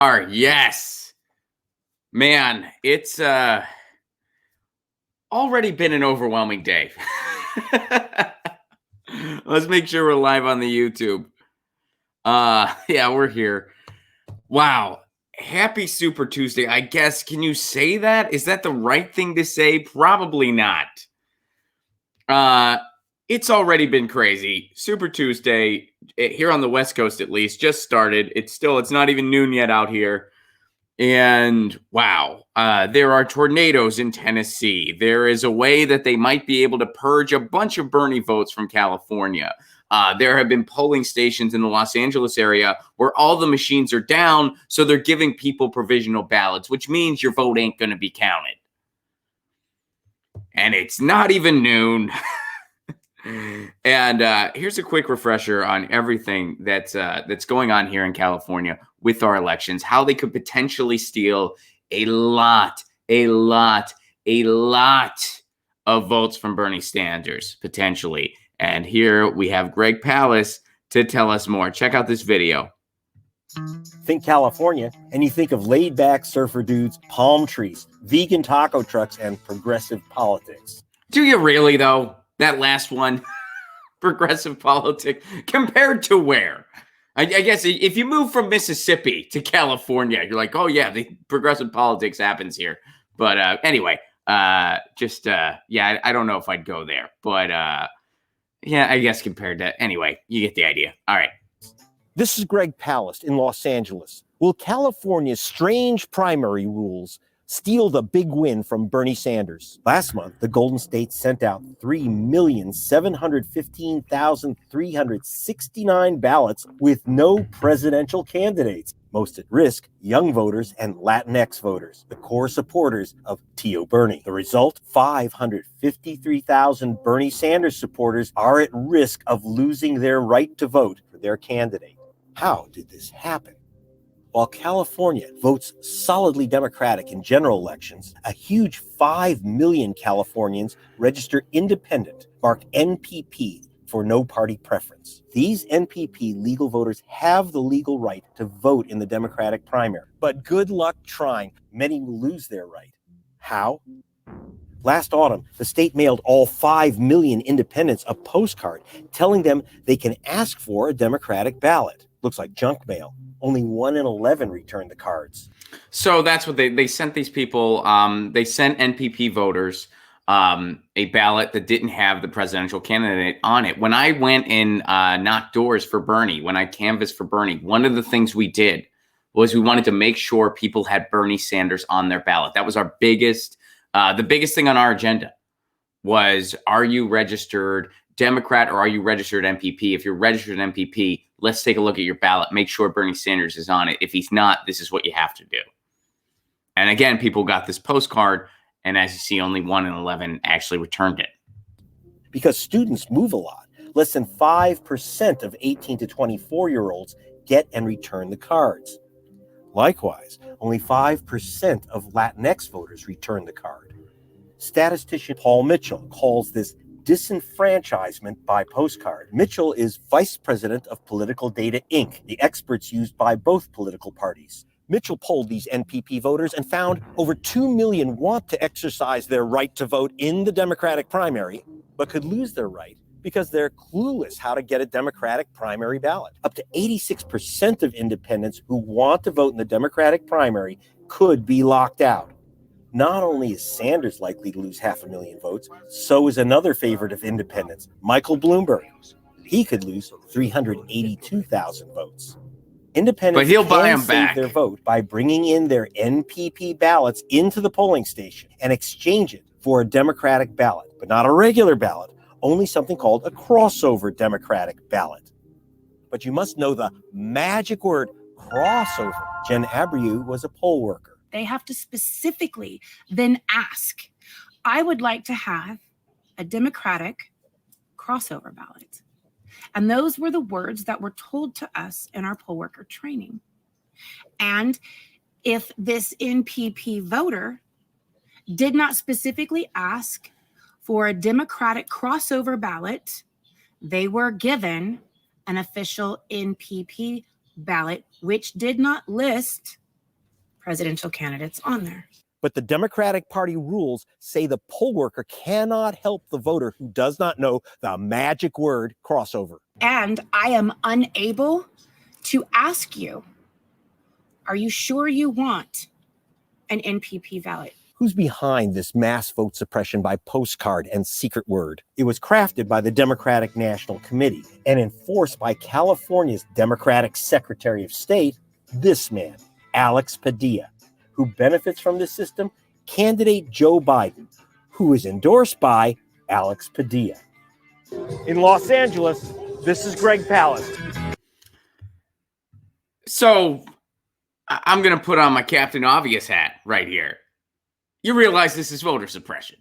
Yes, man, it's already been an overwhelming day. Let's make sure we're live on the YouTube. Yeah, we're here. Wow. Happy Super Tuesday. I guess, can you say that? Is that the right thing to say? Probably not. It's already been crazy. Super Tuesday, here on the West Coast at least, just started. It's not even noon yet out here. And wow, there are tornadoes in Tennessee. There is a way that they might be able to purge a bunch of Bernie votes from California. There have been polling stations in the Los Angeles area where all the machines are down, so they're giving people provisional ballots, which means your vote ain't going to be counted. And it's not even noon. And here's a quick refresher on everything that's going on here in California with our elections, how they could potentially steal a lot of votes from Bernie Sanders, potentially. And here we have Greg Palast to tell us more. Check out this video. Think California, and you think of laid-back surfer dudes, palm trees, vegan taco trucks, and progressive politics. Do you really, though? That last one, progressive politics, compared to where? I guess if you move from Mississippi to California, you're like, oh yeah, the progressive politics happens here. But anyway, yeah, I don't know if I'd go there. But yeah, I guess compared to, anyway, you get the idea. All right. This is Greg Palast in Los Angeles. Will California's strange primary rules steal the big win from Bernie Sanders? Last month, the Golden State sent out 3,715,369 ballots with no presidential candidates. Most at risk, young voters and Latinx voters, the core supporters of Tio Bernie. The result, 553,000 Bernie Sanders supporters are at risk of losing their right to vote for their candidate. How did this happen? While California votes solidly Democratic in general elections, a huge 5 million Californians register independent, marked NPP, for no party preference. These NPP legal voters have the legal right to vote in the Democratic primary. But good luck trying. Many will lose their right. How? Last autumn, the state mailed all 5 million independents a postcard telling them they can ask for a Democratic ballot. Looks like junk mail. Only 1 in 11 returned the cards. So that's what they sent these people. They sent NPP voters a ballot that didn't have the presidential candidate on it. When I went and knocked doors for Bernie, when I canvassed for Bernie, one of the things we did was we wanted to make sure people had Bernie Sanders on their ballot. That was our biggest, the biggest thing on our agenda was, are you registered Democrat or are you registered NPP? If you're registered NPP, let's take a look at your ballot. Make sure Bernie Sanders is on it. If he's not, this is what you have to do. And again, people got this postcard, and as you see, only 1 in 11 actually returned it. Because students move a lot. Less than 5% of 18 to 24-year-olds get and return the cards. Likewise, only 5% of Latinx voters return the card. Statistician Paul Mitchell calls this disenfranchisement by postcard. Mitchell is vice president of Political Data, Inc., the experts used by both political parties. Mitchell polled these NPP voters and found over 2 million want to exercise their right to vote in the Democratic primary, but could lose their right because they're clueless how to get a Democratic primary ballot. Up to 86% of independents who want to vote in the Democratic primary could be locked out. Not only is Sanders likely to lose 500,000 votes, so is another favorite of independents, Michael Bloomberg. He could lose 382,000 votes. Independents but he'll buy them save back. Their vote by bringing in their NPP ballots into the polling station and exchange it for a Democratic ballot, but not a regular ballot, only something called a crossover Democratic ballot. But you must know the magic word crossover. Jen Abreu was a poll worker. They have to specifically then ask, I would like to have a Democratic crossover ballot. And those were the words that were told to us in our poll worker training. And if this NPP voter did not specifically ask for a Democratic crossover ballot, they were given an official NPP ballot, which did not list presidential candidates on there. But the Democratic Party rules say the poll worker cannot help the voter who does not know the magic word crossover. And I am unable to ask you, are you sure you want an NPP ballot? Who's behind this mass vote suppression by postcard and secret word? It was crafted by the Democratic National Committee and enforced by California's Democratic Secretary of State, this man, Alex Padilla. Who benefits from this system? Candidate Joe Biden, who is endorsed by Alex Padilla. In Los Angeles, this is Greg Palast. So I'm going to put on my Captain Obvious hat right here. You realize this is voter suppression.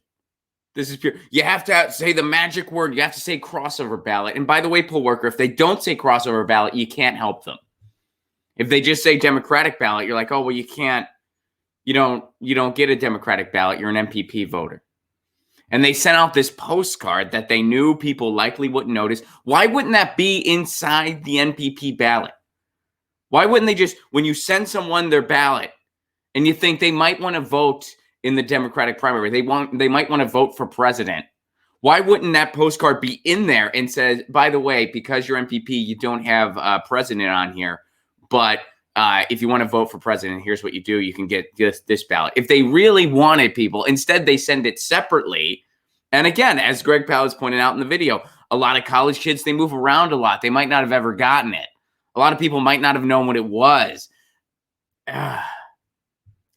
This is pure. You have to say the magic word. You have to say crossover ballot. And by the way, poll worker, if they don't say crossover ballot, you can't help them. If they just say Democratic ballot, you're like, oh, well, you can't. You don't get a Democratic ballot. You're an MPP voter. And they sent out this postcard that they knew people likely wouldn't notice. Why wouldn't that be inside the NPP ballot? Why wouldn't they just, when you send someone their ballot and you think they might want to vote in the Democratic primary, they might want to vote for president, why wouldn't that postcard be in there and says, by the way, because you're MPP, you don't have a president on here, but if you want to vote for president, here's what you do. You can get this ballot. If they really wanted people, instead they send it separately. And again, as Greg Palast pointed out in the video, a lot of college kids, they move around a lot. They might not have ever gotten it. A lot of people might not have known what it was.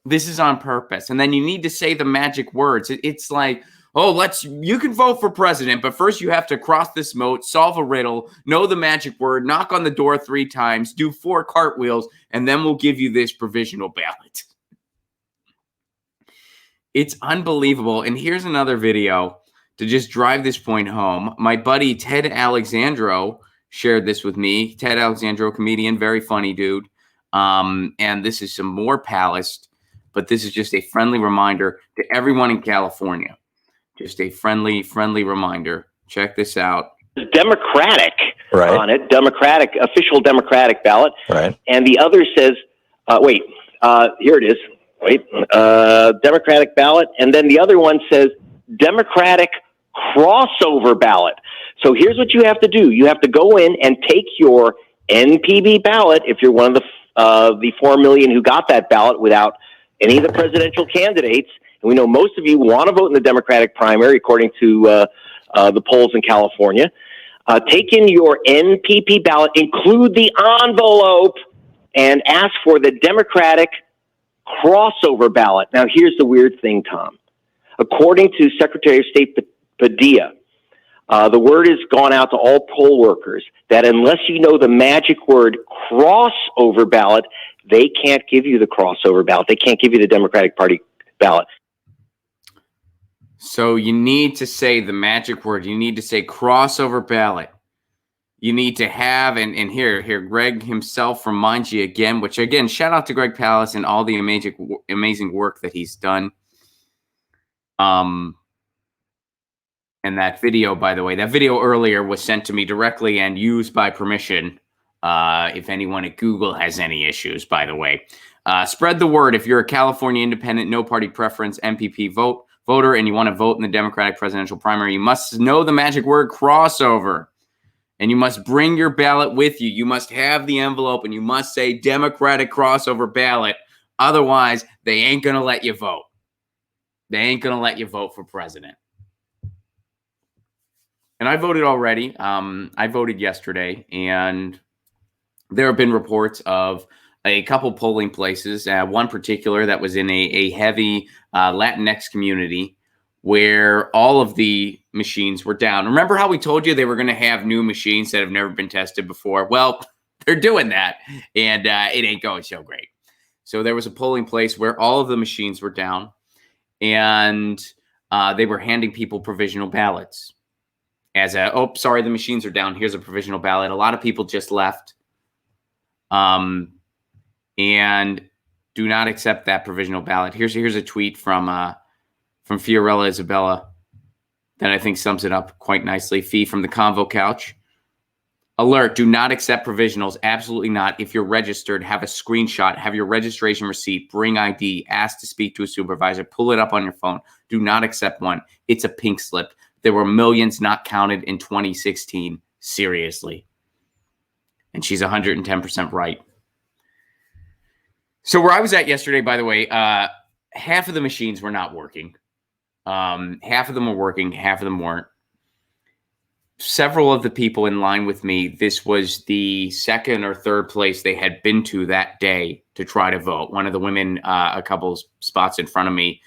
This is on purpose. And then you need to say the magic words. It's like, oh, you can vote for president, but first you have to cross this moat, solve a riddle, know the magic word, knock on the door 3 times, do 4 cartwheels, and then we'll give you this provisional ballot. It's unbelievable. And here's another video to just drive this point home. My buddy Ted Alexandro shared this with me. Ted Alexandro, comedian, very funny dude. And this is some more Palast, but this is just a friendly reminder to everyone in California. Just a friendly reminder. Check this out. Democratic Right. on it, official Democratic ballot. Right. And the other says, here it is. Democratic ballot. And then the other one says Democratic crossover ballot. So here's what you have to do. You have to go in and take your NPB ballot, if you're one of the 4 million who got that ballot without any of the presidential candidates. And we know most of you want to vote in the Democratic primary, according to the polls in California. Take in your NPP ballot, include the envelope, and ask for the Democratic crossover ballot. Now, here's the weird thing, Tom. According to Secretary of State Padilla, the word has gone out to all poll workers that unless you know the magic word crossover ballot, they can't give you the crossover ballot. They can't give you the Democratic Party ballot. So you need to say the magic word. You need to say crossover ballot. You need to have, and here, Greg himself reminds you again, which again, shout out to Greg Palast and all the amazing work that he's done. And that video, by the way, that video earlier was sent to me directly and used by permission. If anyone at Google has any issues, by the way. Spread the word. If you're a California independent, no party preference, MPP voter, and you want to vote in the Democratic presidential primary, you must know the magic word crossover. And you must bring your ballot with you. You must have the envelope, and you must say Democratic crossover ballot. Otherwise, they ain't going to let you vote. They ain't going to let you vote for president. And I voted already. I voted yesterday, and there have been reports of a couple polling places, one particular that was in a heavy Latinx community where all of the machines were down. Remember how we told you they were going to have new machines that have never been tested before? Well, they're doing that, and it ain't going so great. So there was a polling place where all of the machines were down, and they were handing people provisional ballots. The machines are down. Here's a provisional ballot. A lot of people just left. And do not accept that provisional ballot. Here's a tweet from Fiorella Isabella that I think sums it up quite nicely. Fee from the Convo Couch. Alert, do not accept provisionals. Absolutely not. If you're registered, have a screenshot, have your registration receipt, bring ID, ask to speak to a supervisor, pull it up on your phone. Do not accept one. It's a pink slip. There were millions not counted in 2016. Seriously. And she's 110% right. So where I was at yesterday, by the way, half of the machines were not working. Half of them were working, half of them weren't. Several of the people in line with me, this was the second or third place they had been to that day to try to vote. One of the women, a couple spots in front of me,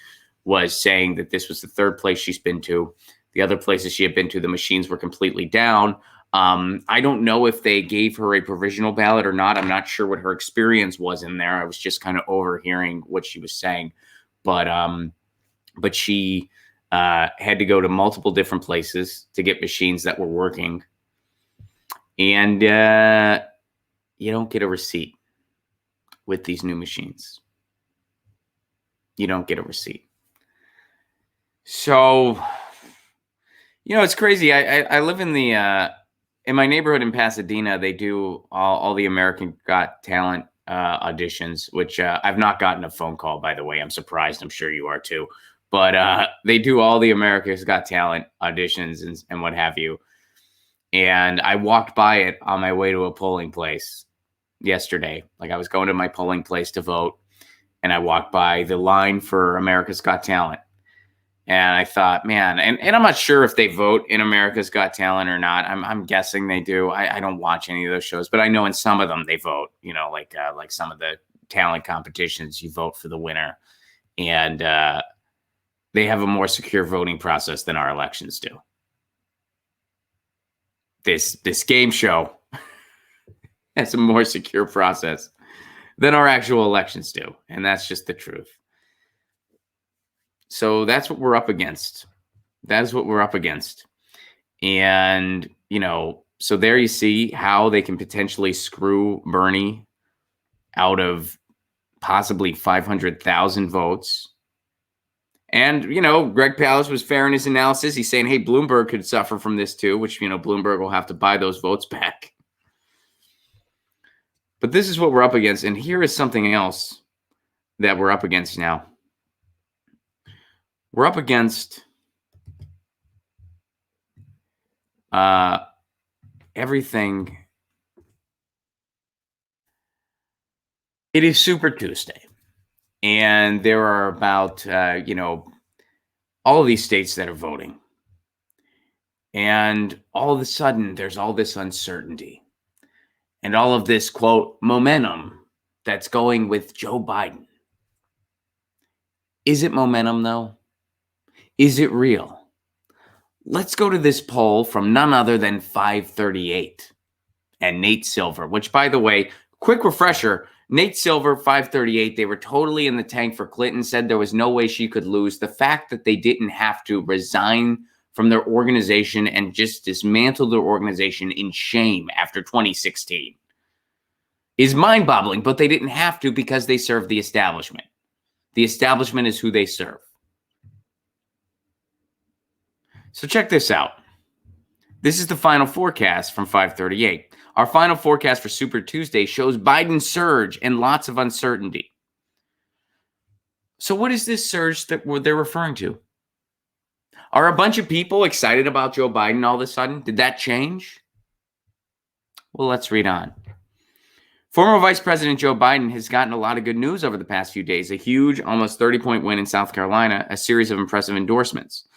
was saying that this was the third place she's been to. The other places she had been to, the machines were completely down. I don't know if they gave her a provisional ballot or not. I'm not sure what her experience was in there. I was just kind of overhearing what she was saying. But she had to go to multiple different places to get machines that were working. And you don't get a receipt with these new machines. You don't get a receipt. So, it's crazy. I live in the in my neighborhood in Pasadena. They do all the American Got Talent auditions, which I've not gotten a phone call, by the way. I'm surprised. I'm sure you are too. But they do all the America's Got Talent auditions and what have you. And I walked by it on my way to a polling place yesterday. Like, I was going to my polling place to vote, and I walked by the line for America's Got Talent. And I thought, man, and I'm not sure if they vote in America's Got Talent or not. I'm guessing they do. I don't watch any of those shows, but I know in some of them they vote. Like some of the talent competitions, you vote for the winner, and they have a more secure voting process than our elections do. This game show has a more secure process than our actual elections do, and that's just the truth. So that's what we're up against. That is what we're up against. And, so there you see how they can potentially screw Bernie out of possibly 500,000 votes. And, Greg Palast was fair in his analysis. He's saying, hey, Bloomberg could suffer from this too, which, Bloomberg will have to buy those votes back. But this is what we're up against. And here is something else that we're up against now. We're up against everything. It is Super Tuesday. And there are about, all of these states that are voting. And all of a sudden, there's all this uncertainty. And all of this, quote, momentum that's going with Joe Biden. Is it momentum, though? Is it real? Let's go to this poll from none other than 538 and Nate Silver, which, by the way, quick refresher, Nate Silver, 538, they were totally in the tank for Clinton, said there was no way she could lose. The fact that they didn't have to resign from their organization and just dismantle their organization in shame after 2016 is mind-boggling, but they didn't have to because they serve the establishment. The establishment is who they serve. So check this out. This is the final forecast from 538. Our final forecast for Super Tuesday shows Biden's surge and lots of uncertainty. So what is this surge that they're referring to? Are a bunch of people excited about Joe Biden all of a sudden? Did that change? Well, let's read on. Former Vice President Joe Biden has gotten a lot of good news over the past few days. A huge, almost 30-point win in South Carolina, a series of impressive endorsements.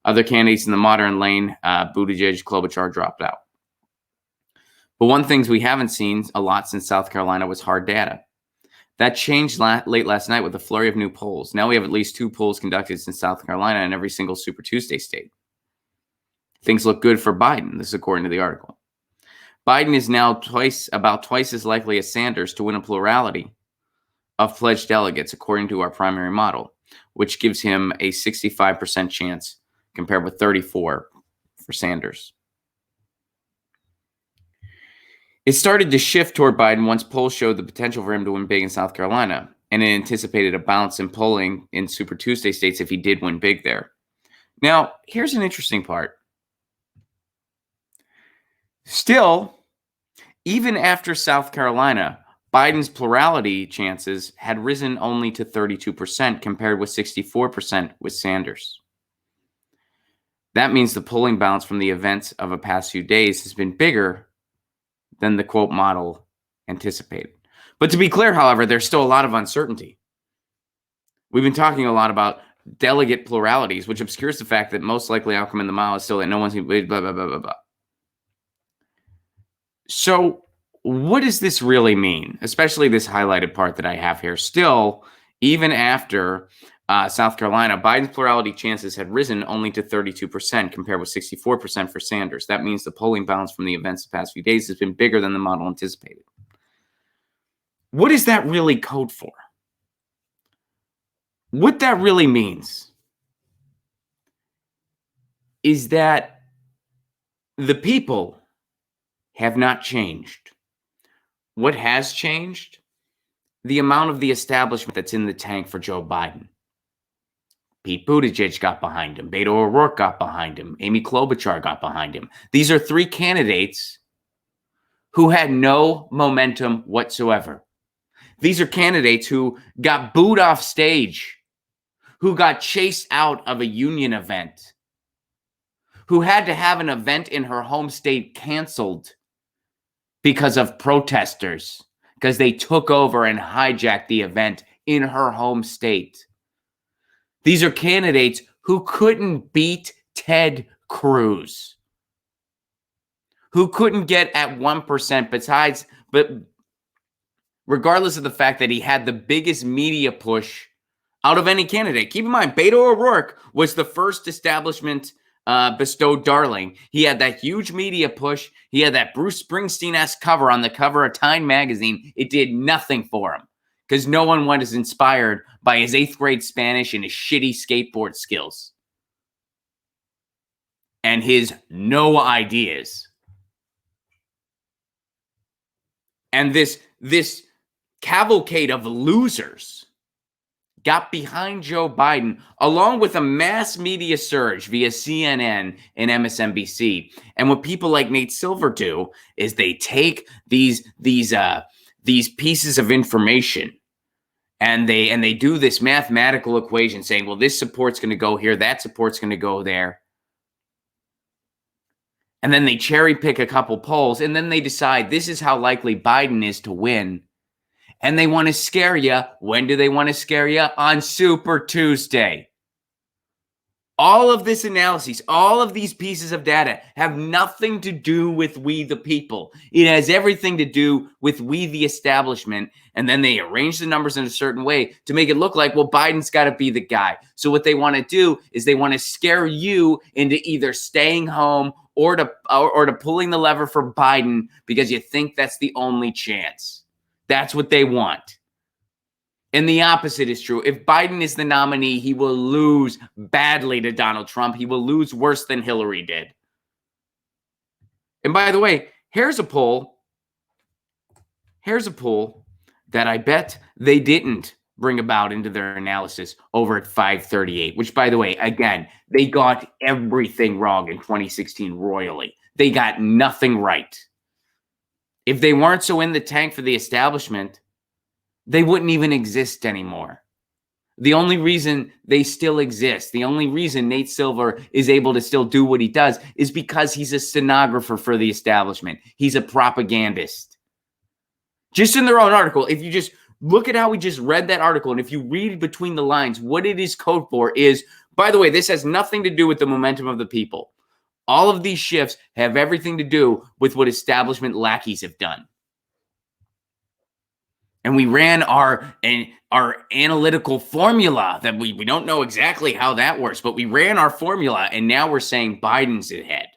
Other candidates in the modern lane, Buttigieg, Klobuchar dropped out. But one thing we haven't seen a lot since South Carolina was hard data. That changed late last night with a flurry of new polls. Now we have at least 2 polls conducted since South Carolina in every single Super Tuesday state. Things look good for Biden, this is according to the article. Biden is now about twice as likely as Sanders to win a plurality of pledged delegates, according to our primary model, which gives him a 65% chance compared with 34% for Sanders. It started to shift toward Biden once polls showed the potential for him to win big in South Carolina, and it anticipated a bounce in polling in Super Tuesday states if he did win big there. Now, here's an interesting part. Still, Even after South Carolina, Biden's plurality chances had risen only to 32% compared with 64% with Sanders. That means the polling bounce from the events of the past few days has been bigger than the quote model anticipated. But to be clear, however, there's still a lot of uncertainty. We've been talking a lot about delegate pluralities, which obscures the fact that most likely outcome in the mile is still that no one's blah, blah, blah, blah, blah. So what does this really mean? Especially this highlighted part that I have here. Still, even after South Carolina, Biden's plurality chances had risen only to 32% compared with 64% for Sanders. That means the polling bounce from the events of the past few days has been bigger than the model anticipated. What does that really code for? What that really means is that the people have not changed. What has changed? The amount of the establishment that's in the tank for Joe Biden. Pete Buttigieg got behind him. Beto O'Rourke got behind him. Amy Klobuchar got behind him. These are three candidates who had no momentum whatsoever. These are candidates who got booed off stage, who got chased out of a union event, who had to have an event in her home state canceled because of protesters, because they took over and hijacked the event in her home state. These are candidates who couldn't beat Ted Cruz, who couldn't get at 1%, but regardless of the fact that he had the biggest media push out of any candidate. Keep in mind, Beto O'Rourke was the first establishment bestowed darling. He had that huge media push. He had that Bruce Springsteen-esque cover on the cover of Time magazine. It did nothing for him because no one was inspired by his 8th grade Spanish and his shitty skateboard skills and his no ideas. And this cavalcade of losers got behind Joe Biden, along with a mass media surge via CNN and MSNBC. And what people like Nate Silver do is they take these pieces of information and they do this mathematical equation saying, well, this support's going to go here, that support's going to go there. And then they cherry pick a couple polls, and then they decide this is how likely Biden is to win. And they want to scare you. When do they want to scare you? On Super Tuesday. All of this analysis, all of these pieces of data have nothing to do with we the people. It has everything to do with we the establishment. And then they arrange the numbers in a certain way to make it look like, well, Biden's got to be the guy. So what they want to do is they want to scare you into either staying home or to pulling the lever for Biden because you think that's the only chance. That's what they want. And the opposite is true. If Biden is the nominee, he will lose badly to Donald Trump. He will lose worse than Hillary did. And by the way, here's a poll. Here's a poll that I bet they didn't bring about into their analysis over at 538, which, by the way, again, they got everything wrong in 2016 royally. They got nothing right. If they weren't so in the tank for the establishment, they wouldn't even exist anymore. The only reason they still exist, the only reason Nate Silver is able to still do what he does is because he's a stenographer for the establishment. He's a propagandist. Just in their own article, if you just look at how we just read that article, and if you read between the lines, what it is code for is, by the way, this has nothing to do with the momentum of the people. All of these shifts have everything to do with what establishment lackeys have done. And we ran our analytical formula that we don't know exactly how that works, but we ran our formula, and now we're saying Biden's ahead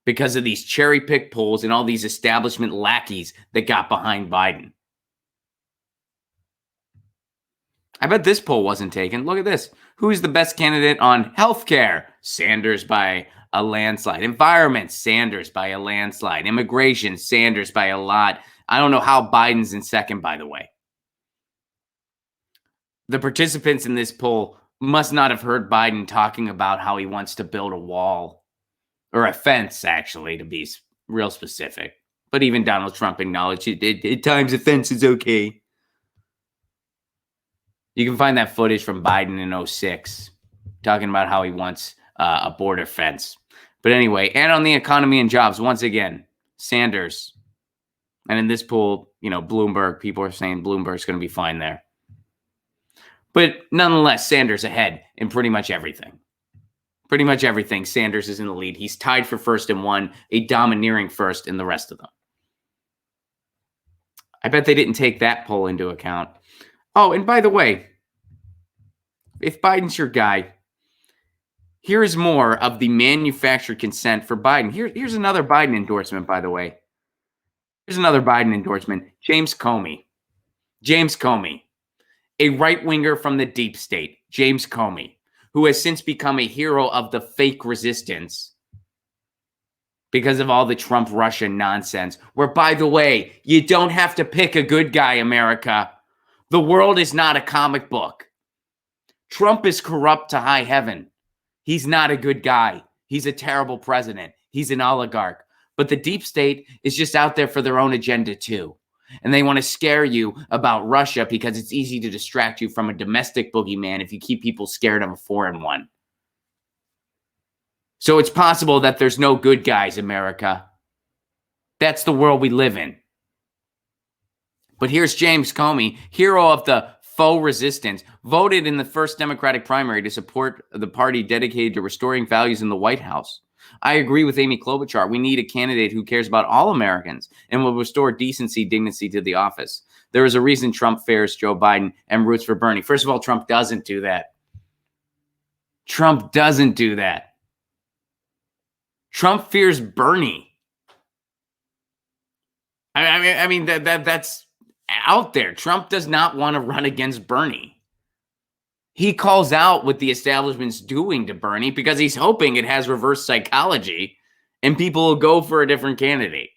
because of these cherry-pick polls and all these establishment lackeys that got behind Biden. I bet this poll wasn't taken. Look at this. Who's the best candidate on healthcare? Sanders by a landslide. Environment, Sanders by a landslide. Immigration, Sanders by a lot. I don't know how Biden's in second, by the way. The participants in this poll must not have heard Biden talking about how he wants to build a wall, or a fence, actually, to be real specific. But even Donald Trump acknowledged it. At times, offense is okay. You can find that footage from Biden in 2006, talking about how he wants a border fence. But anyway, and on the economy and jobs, once again, Sanders. And in this poll, Bloomberg, people are saying Bloomberg's going to be fine there. But nonetheless, Sanders ahead in pretty much everything. Pretty much everything, Sanders is in the lead. He's tied for first in one, a domineering first in the rest of them. I bet they didn't take that poll into account. Oh, and by the way, if Biden's your guy, here's more of the manufactured consent for Biden. Here's another Biden endorsement, by the way. Here's another Biden endorsement. James Comey. James Comey, a right-winger from the deep state. James Comey, who has since become a hero of the fake resistance because of all the Trump-Russia nonsense, where, by the way, you don't have to pick a good guy, America. The world is not a comic book. Trump is corrupt to high heaven. He's not a good guy. He's a terrible president. He's an oligarch. But the deep state is just out there for their own agenda too. And they want to scare you about Russia because it's easy to distract you from a domestic boogeyman if you keep people scared of a foreign one. So it's possible that there's no good guys, America. That's the world we live in. But here's James Comey, hero of the faux resistance, voted in the first Democratic primary to support the party dedicated to restoring values in the White House. I agree with Amy Klobuchar. We need a candidate who cares about all Americans and will restore decency, dignity to the office. There is a reason Trump fears Joe Biden and roots for Bernie. First of all, Trump doesn't do that. Trump doesn't do that. Trump fears Bernie. I mean that's out there. Trump does not want to run against Bernie. He calls out what the establishment's doing to Bernie because he's hoping it has reverse psychology and people will go for a different candidate.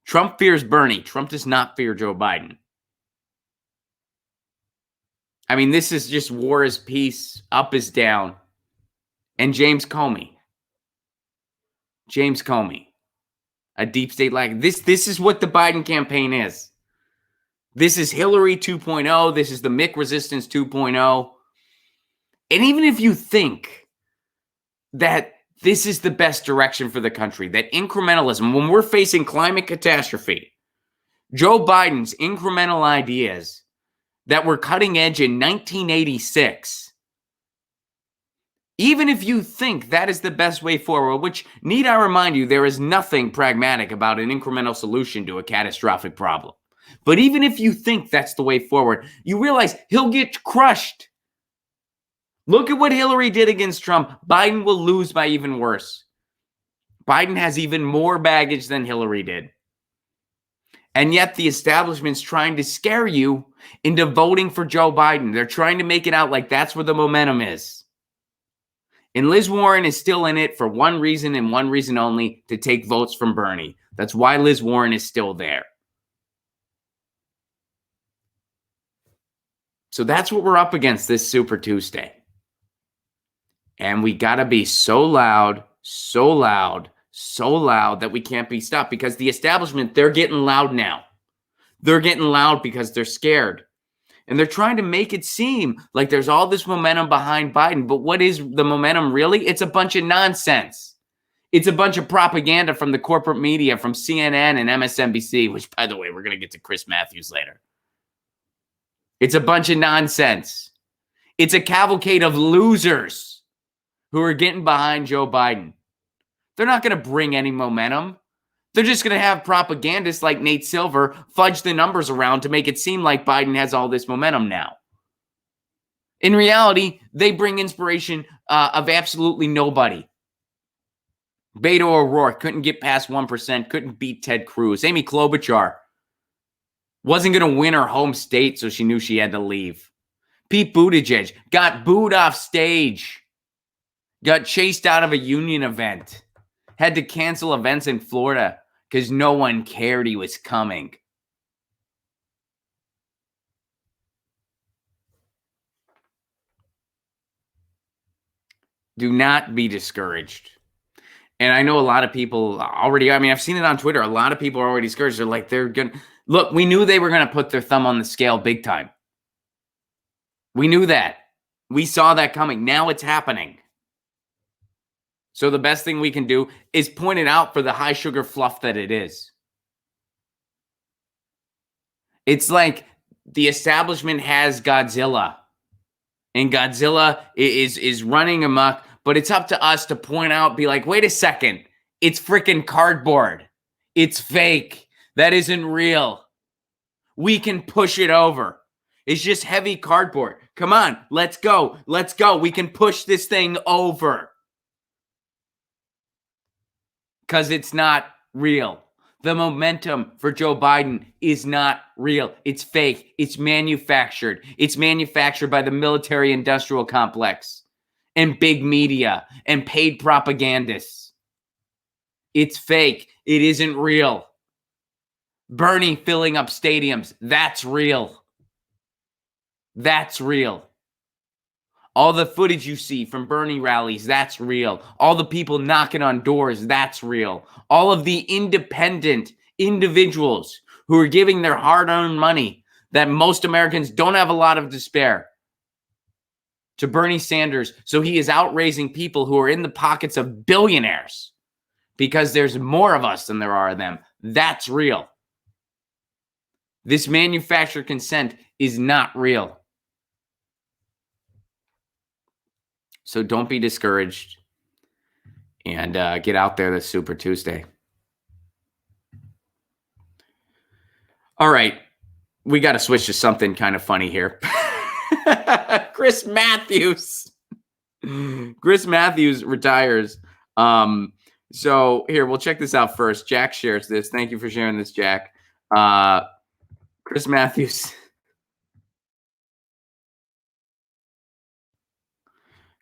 Trump fears Bernie. Trump does not fear Joe Biden. I mean, this is just war is peace, up is down. And James Comey, a deep state like this is what the Biden campaign is. This is Hillary 2.0. This is the Mick resistance 2.0. And even if you think that this is the best direction for the country, that incrementalism, when we're facing climate catastrophe, Joe Biden's incremental ideas that were cutting edge in 1986, even if you think that is the best way forward, which need I remind you, there is nothing pragmatic about an incremental solution to a catastrophic problem. But even if you think that's the way forward, you realize he'll get crushed. Look at what Hillary did against Trump. Biden will lose by even worse. Biden has even more baggage than Hillary did. And yet the establishment's trying to scare you into voting for Joe Biden. They're trying to make it out like that's where the momentum is. And Liz Warren is still in it for one reason and one reason only, to take votes from Bernie. That's why Liz Warren is still there. So that's what we're up against this Super Tuesday. And we got to be so loud that we can't be stopped, because the establishment, they're getting loud now. They're getting loud because they're scared. And they're trying to make it seem like there's all this momentum behind Biden. But what is the momentum really? It's a bunch of nonsense. It's a bunch of propaganda from the corporate media, from CNN and MSNBC, which, by the way, we're going to get to Chris Matthews later. It's a bunch of nonsense. It's a cavalcade of losers who are getting behind Joe Biden. They're not going to bring any momentum. They're just going to have propagandists like Nate Silver fudge the numbers around to make it seem like Biden has all this momentum now. In reality, they bring inspiration of absolutely nobody. Beto O'Rourke couldn't get past 1%, couldn't beat Ted Cruz. Amy Klobuchar wasn't going to win her home state, so she knew she had to leave. Pete Buttigieg got booed off stage, got chased out of a union event, had to cancel events in Florida because no one cared he was coming. Do not be discouraged. And I know a lot of people already, I mean, I've seen it on Twitter. A lot of people are already discouraged. They're like, look, we knew they were going to put their thumb on the scale big time. We knew that. We saw that coming. Now it's happening. So the best thing we can do is point it out for the high sugar fluff that it is. It's like the establishment has Godzilla, and Godzilla is running amok, but it's up to us to point out, be like, wait a second, it's freaking cardboard. It's fake. That isn't real. We can push it over. It's just heavy cardboard. Come on, let's go. Let's go. We can push this thing over. Because it's not real. The momentum for Joe Biden is not real. It's fake. It's manufactured. It's manufactured by the military-industrial complex and big media and paid propagandists. It's fake. It isn't real. Bernie filling up stadiums, that's real. That's real. All the footage you see from Bernie rallies, that's real. All the people knocking on doors, that's real. All of the independent individuals who are giving their hard-earned money that most Americans don't have a lot of to spare to Bernie Sanders, so he is outraising people who are in the pockets of billionaires because there's more of us than there are of them. That's real. This manufactured consent is not real. So don't be discouraged and get out there this Super Tuesday. All right. We got to switch to something kind of funny here. Chris Matthews. Chris Matthews retires. So here, we'll check this out first. Jack shares this. Thank you for sharing this, Jack. Chris Matthews.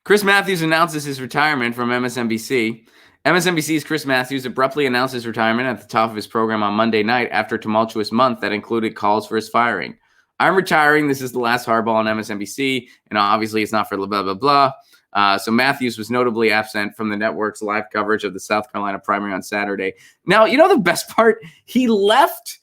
Chris Matthews announces his retirement from MSNBC. MSNBC's Chris Matthews abruptly announced his retirement at the top of his program on Monday night after a tumultuous month that included calls for his firing. I'm retiring. This is the last hardball on MSNBC, and obviously it's not for blah, blah, blah. So Matthews was notably absent from the network's live coverage of the South Carolina primary on Saturday. Now, you know the best part? He left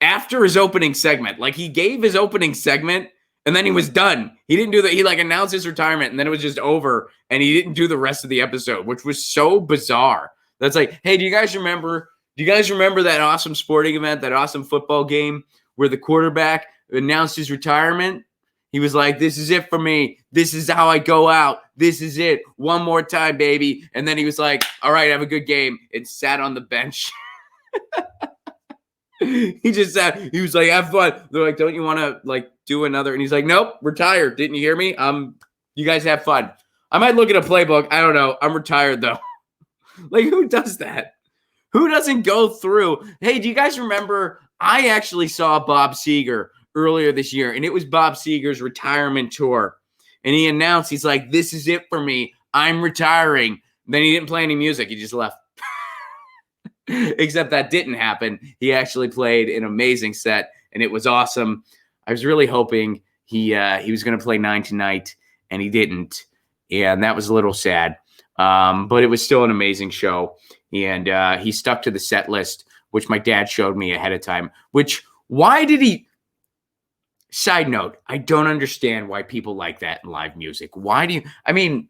after his opening segment. Like, he gave his opening segment, and then he was done. He didn't do that. He announced his retirement, and then it was just over, and he didn't do the rest of the episode, which was so bizarre. That's like, hey, do you guys remember that awesome sporting event, that awesome football game where the quarterback announced his retirement? He was like, this is it for me. This is how I go out. This is it. One more time, baby. And then he was like, all right, have a good game, and sat on the bench. He just sat. He was like, have fun. They're like, don't you want to do another? And he's like, nope, retired. Didn't you hear me? You guys have fun. I might look at a playbook. I don't know. I'm retired though. Who does that? Who doesn't go through? Hey, do you guys remember? I actually saw Bob Seger earlier this year, and it was Bob Seger's retirement tour. And he announced, he's like, this is it for me. I'm retiring. Then he didn't play any music. He just left. Except that didn't happen. He actually played an amazing set, and it was awesome. I was really hoping he was going to play 9 tonight, and he didn't. And that was a little sad. But it was still an amazing show. And he stuck to the set list, which my dad showed me ahead of time. Why did he? Side note, I don't understand why people like that in live music. Why do you? I mean,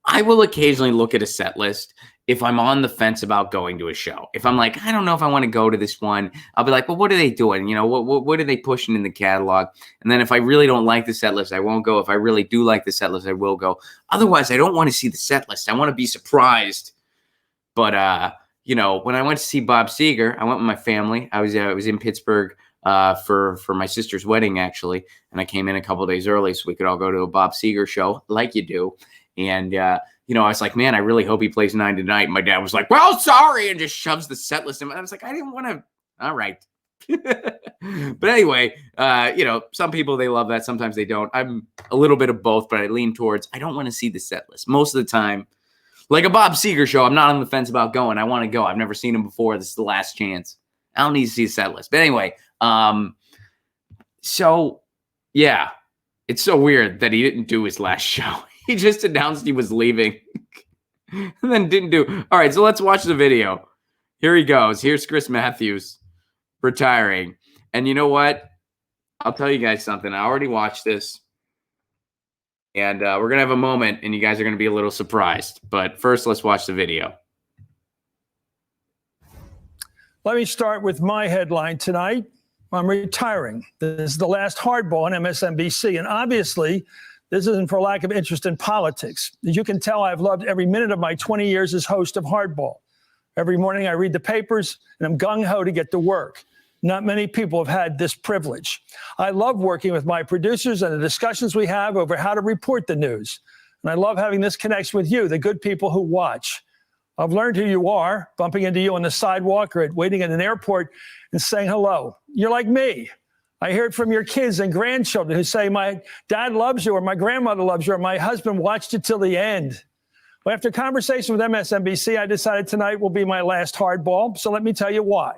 I will occasionally look at a set list if I'm on the fence about going to a show. If I'm like, I don't know if I want to go to this one, I'll be like, well, what are they doing? You know, what are they pushing in the catalog? And then if I really don't like the set list, I won't go. If I really do like the set list, I will go. Otherwise, I don't want to see the set list. I want to be surprised. But, when I went to see Bob Seger, I went with my family. I was in Pittsburgh for my sister's wedding, actually. And I came in a couple of days early so we could all go to a Bob Seger show like you do. And, I was like, man, I really hope he plays 9 tonight. And my dad was like, well, sorry, and just shoves the set list in. I was like, I didn't want to. All right. But anyway, some people, they love that. Sometimes they don't. I'm a little bit of both, but I lean towards, I don't want to see the set list. Most of the time, like a Bob Seger show, I'm not on the fence about going. I want to go. I've never seen him before. This is the last chance. I don't need to see the set list. But anyway, so, yeah, it's so weird that he didn't do his last show. He just announced he was leaving. and then didn't do. All right, so let's watch the video. Here he goes. Here's Chris Matthews retiring. And you know what? I'll tell you guys something. I already watched this. And we're going to have a moment, and you guys are going to be a little surprised. But first, let's watch the video. Let me start with my headline tonight. I'm retiring. This is the last hardball on MSNBC. And obviously, this isn't for lack of interest in politics. As you can tell, I've loved every minute of my 20 years as host of Hardball. Every morning I read the papers, and I'm gung-ho to get to work. Not many people have had this privilege. I love working with my producers and the discussions we have over how to report the news. And I love having this connection with you, the good people who watch. I've learned who you are, bumping into you on the sidewalk or waiting at an airport and saying hello. You're like me. I hear it from your kids and grandchildren who say, my dad loves you, or my grandmother loves you, or my husband watched it till the end. Well, after conversation with MSNBC, I decided tonight will be my last hardball. So let me tell you why.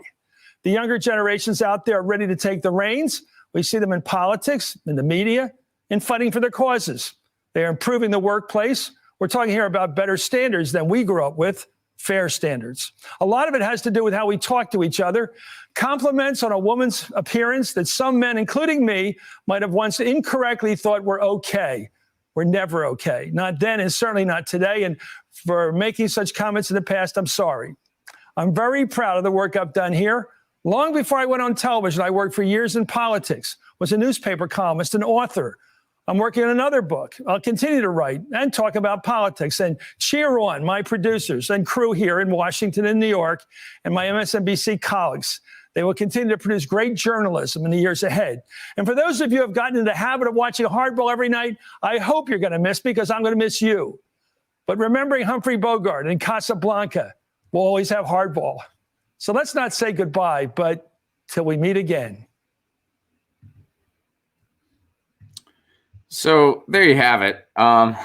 The younger generations out there are ready to take the reins. We see them in politics, in the media, and fighting for their causes. They are improving the workplace. We're talking here about better standards than we grew up with, fair standards. A lot of it has to do with how we talk to each other. Compliments on a woman's appearance that some men, including me, might have once incorrectly thought were okay. We're never okay. Not then, and certainly not today. And for making such comments in the past, I'm sorry. I'm very proud of the work I've done here. Long before I went on television, I worked for years in politics, was a newspaper columnist, an author. I'm working on another book. I'll continue to write and talk about politics and cheer on my producers and crew here in Washington and New York and my MSNBC colleagues. They will continue to produce great journalism in the years ahead. And for those of you who have gotten into the habit of watching Hardball every night, I hope you're going to miss me because I'm going to miss you. But remembering Humphrey Bogart and Casablanca, we'll always have Hardball. So let's not say goodbye, but till we meet again. So there you have it. And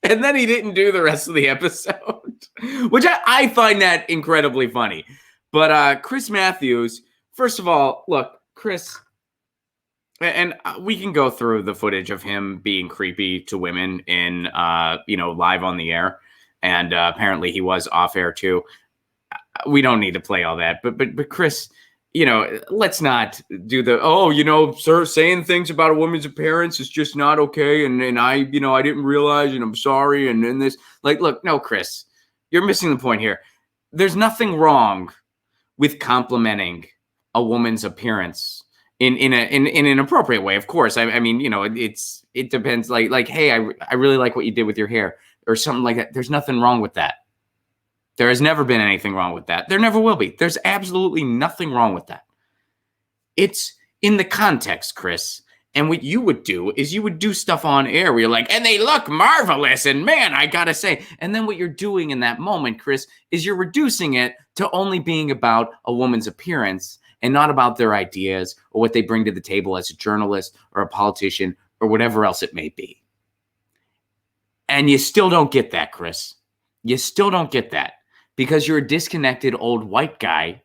then he didn't do the rest of the episode, which I find that incredibly funny. But Chris Matthews, first of all, look, Chris, and we can go through the footage of him being creepy to women in, live on the air. And apparently he was off air too. We don't need to play all that. But Chris, let's not do the, sir, saying things about a woman's appearance is just not okay. And I didn't realize, and I'm sorry. And then this, look, no, Chris, you're missing the point here. There's nothing wrong with complimenting a woman's appearance in an appropriate way. Of course. I mean, it depends. Like, hey, I really like what you did with your hair or something like that. There's nothing wrong with that. There has never been anything wrong with that. There never will be. There's absolutely nothing wrong with that. It's in the context, Chris. And what you would do is you would do stuff on air where you're like, and they look marvelous. And man, I got to say. And then what you're doing in that moment, Chris, is you're reducing it to only being about a woman's appearance and not about their ideas or what they bring to the table as a journalist or a politician or whatever else it may be. And you still don't get that, Chris. You still don't get that. Because you're a disconnected old white guy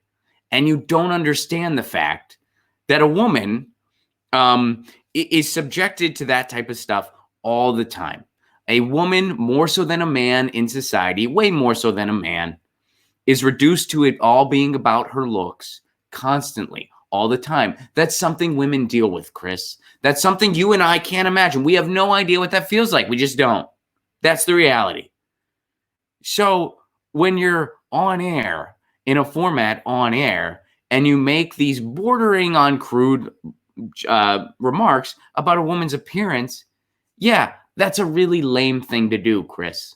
and you don't understand the fact that a woman is subjected to that type of stuff all the time. A woman, more so than a man in society, way more so than a man, is reduced to it all being about her looks constantly, all the time. That's something women deal with, Chris. That's something you and I can't imagine. We have no idea what that feels like. We just don't. That's the reality. So when you're on air, in a format on air, and you make these bordering on crude remarks about a woman's appearance, yeah, that's a really lame thing to do, Chris.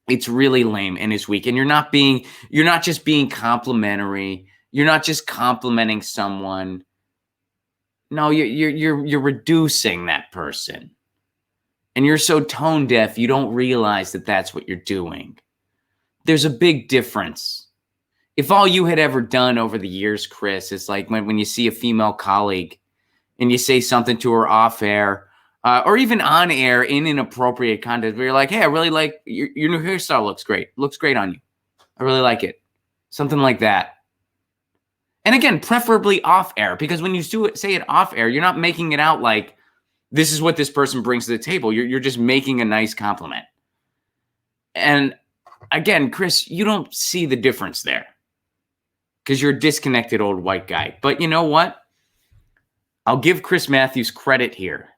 It's really lame and it's weak. And you're not just being complimentary. You're not just complimenting someone. No, you're reducing that person. And you're so tone deaf, you don't realize that that's what you're doing. There's a big difference. If all you had ever done over the years, Chris, is like when you see a female colleague and you say something to her off air or even on air in inappropriate content where you're like, hey, I really like your new hairstyle looks great. Looks great on you. I really like it. Something like that. And again, preferably off air, because when you say it off air, you're not making it out like this is what this person brings to the table. You're just making a nice compliment. And again, Chris, you don't see the difference there because you're a disconnected old white guy. But you know what? I'll give Chris Matthews credit here.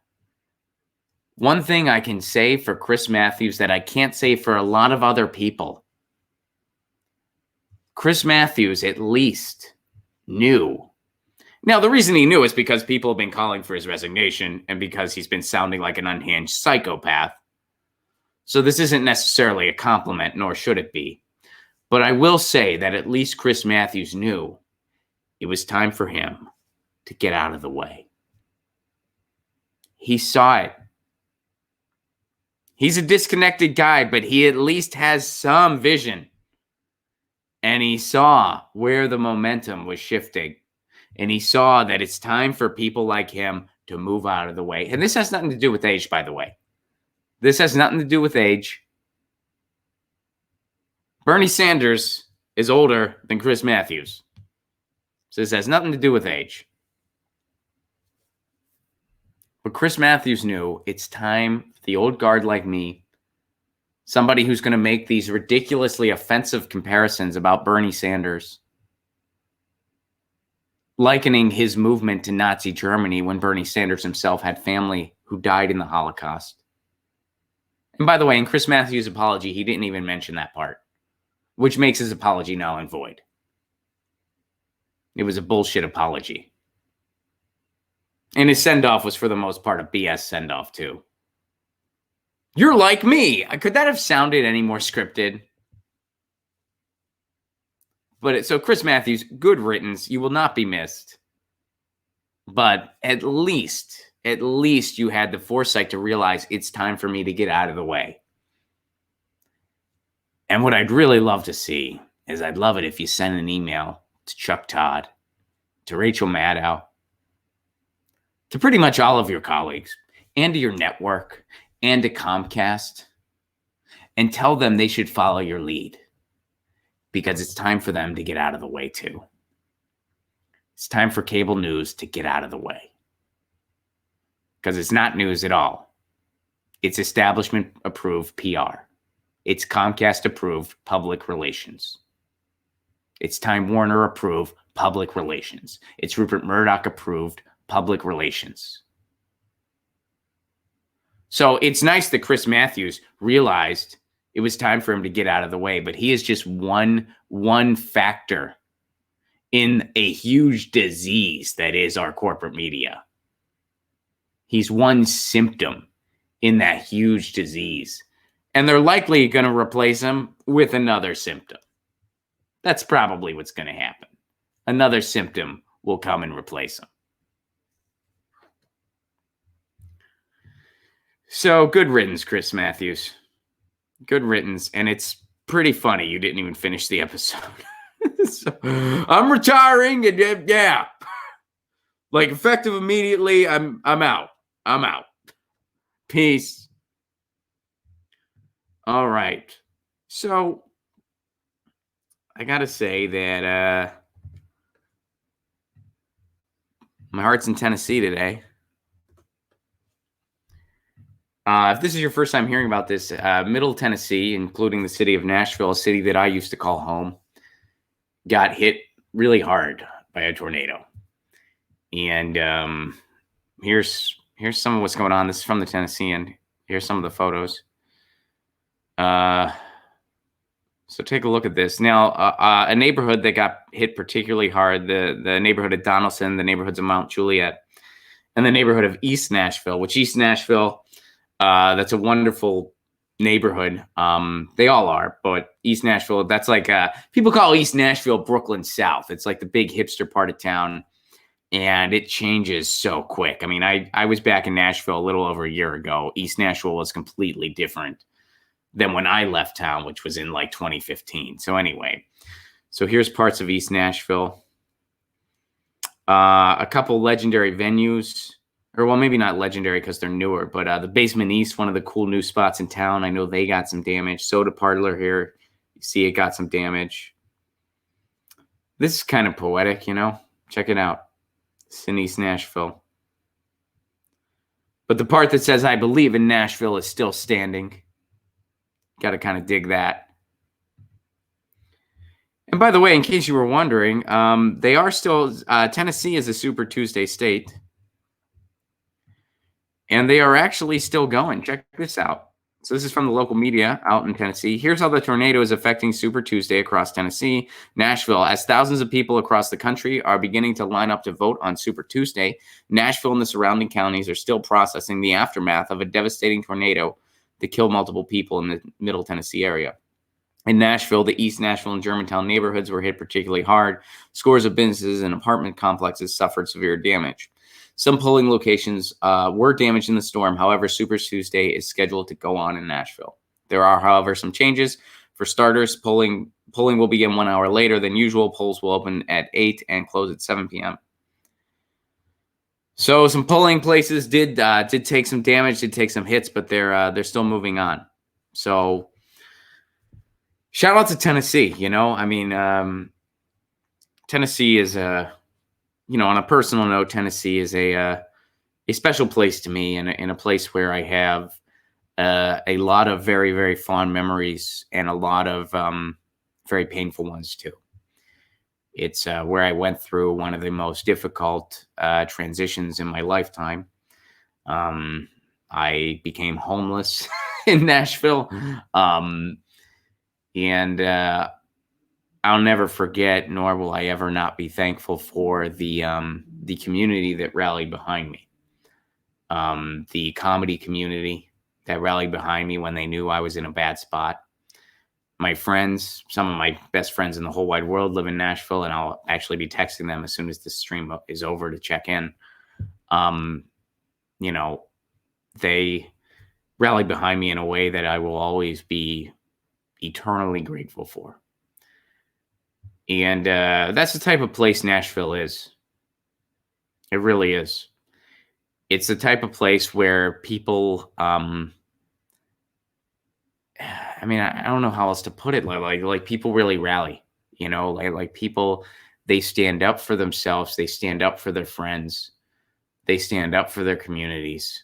One thing I can say for Chris Matthews that I can't say for a lot of other people. Chris Matthews at least knew. Now, the reason he knew is because people have been calling for his resignation and because he's been sounding like an unhinged psychopath. So this isn't necessarily a compliment, nor should it be. But I will say that at least Chris Matthews knew it was time for him to get out of the way. He saw it. He's a disconnected guy, but he at least has some vision. And he saw where the momentum was shifting. And he saw that it's time for people like him to move out of the way. And this has nothing to do with age, by the way. This has nothing to do with age. Bernie Sanders is older than Chris Matthews. So this has nothing to do with age. But Chris Matthews knew it's time for the old guard like me, somebody who's going to make these ridiculously offensive comparisons about Bernie Sanders, likening his movement to Nazi Germany when Bernie Sanders himself had family who died in the Holocaust. And by the way, in Chris Matthews' apology, he didn't even mention that part, which makes his apology null and void. It was a bullshit apology. And his send-off was, for the most part, a BS send-off, too. You're like me. Could that have sounded any more scripted? But so Chris Matthews, good riddance. You will not be missed. But at least you had the foresight to realize it's time for me to get out of the way. And what I'd really love to see is I'd love it if you send an email to Chuck Todd, to Rachel Maddow, to pretty much all of your colleagues and to your network and to Comcast, and tell them they should follow your lead because it's time for them to get out of the way too. It's time for cable news to get out of the way because it's not news at all. It's establishment approved PR. It's Comcast approved public relations. It's Time Warner approved public relations. It's Rupert Murdoch approved public relations. So it's nice that Chris Matthews realized it was time for him to get out of the way, but he is just one factor in a huge disease that is our corporate media. He's one symptom in that huge disease. And they're likely going to replace him with another symptom. That's probably what's going to happen. Another symptom will come and replace him. So good riddance, Chris Matthews. Good riddance. And it's pretty funny you didn't even finish the episode. So, I'm retiring and yeah. Like effective immediately, I'm out. I'm out. Peace. All right. So I got to say that my heart's in Tennessee today. If this is your first time hearing about this, Middle Tennessee, including the city of Nashville, a city that I used to call home, got hit really hard by a tornado. And here's some of what's going on. This is from the Tennessean. Here's some of the photos. So take a look at this. Now, a neighborhood that got hit particularly hard, the neighborhood of Donaldson, the neighborhoods of Mount Juliet, and the neighborhood of East Nashville, which East Nashville, that's a wonderful neighborhood. They all are, but East Nashville, that's like, people call East Nashville Brooklyn South. It's like the big hipster part of town, and it changes so quick. I mean, I was back in Nashville a little over a year ago. East Nashville was completely different than when I left town, which was in like 2015. So anyway, so here's parts of East Nashville. A couple legendary venues. Or, well, maybe not legendary because they're newer, but the Basement East, one of the cool new spots in town. I know they got some damage. Soda Parlor here. You see it got some damage. This is kind of poetic, you know? Check it out. It's in East Nashville. But the part that says, I believe in Nashville is still standing. Got to kind of dig that. And by the way, in case you were wondering, they are still, Tennessee is a Super Tuesday state. And they are actually still going. Check this out. So this is from the local media out in Tennessee. Here's how the tornado is affecting Super Tuesday across Tennessee, Nashville. As thousands of people across the country are beginning to line up to vote on Super Tuesday, Nashville and the surrounding counties are still processing the aftermath of a devastating tornado that killed multiple people in the Middle Tennessee area. In Nashville, the East Nashville and Germantown neighborhoods were hit particularly hard. Scores of businesses and apartment complexes suffered severe damage. Some polling locations were damaged in the storm. However, Super Tuesday is scheduled to go on in Nashville. There are, however, some changes. For starters, polling will begin 1 hour later than usual. Polls will open at 8 and close at 7 p.m. So some polling places did take some damage, did take some hits, but they're still moving on. So shout out to Tennessee. I mean, Tennessee is on a personal note, Tennessee is a special place to me, and in a place where I have a lot of very, very fond memories and a lot of very painful ones too. It's where I went through one of the most difficult transitions in my lifetime. I became homeless in Nashville, and I'll never forget, nor will I ever not be thankful for the community that rallied behind me. The comedy community that rallied behind me when they knew I was in a bad spot. My friends, some of my best friends in the whole wide world live in Nashville, and I'll actually be texting them as soon as this stream is over to check in. They rallied behind me in a way that I will always be eternally grateful for. And that's the type of place Nashville is. It really is. It's the type of place where people, I don't know how else to put it. Like people really rally, like people, they stand up for themselves. They stand up for their friends. They stand up for their communities.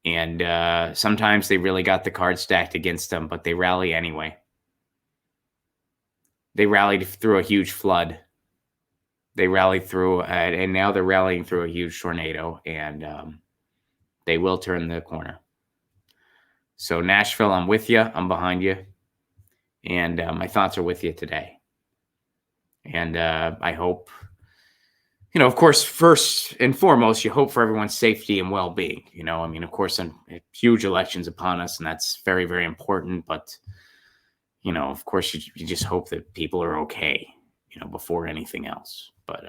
And sometimes they really got the cards stacked against them, but they rally anyway. They rallied through a huge flood. They rallied through, and now they're rallying through a huge tornado, and they will turn the corner. So Nashville, I'm with you. I'm behind you. And my thoughts are with you today. And I hope, of course, first and foremost, you hope for everyone's safety and well-being. Of course, a huge election's upon us, and that's very, very important. But of course, you just hope that people are okay, before anything else. But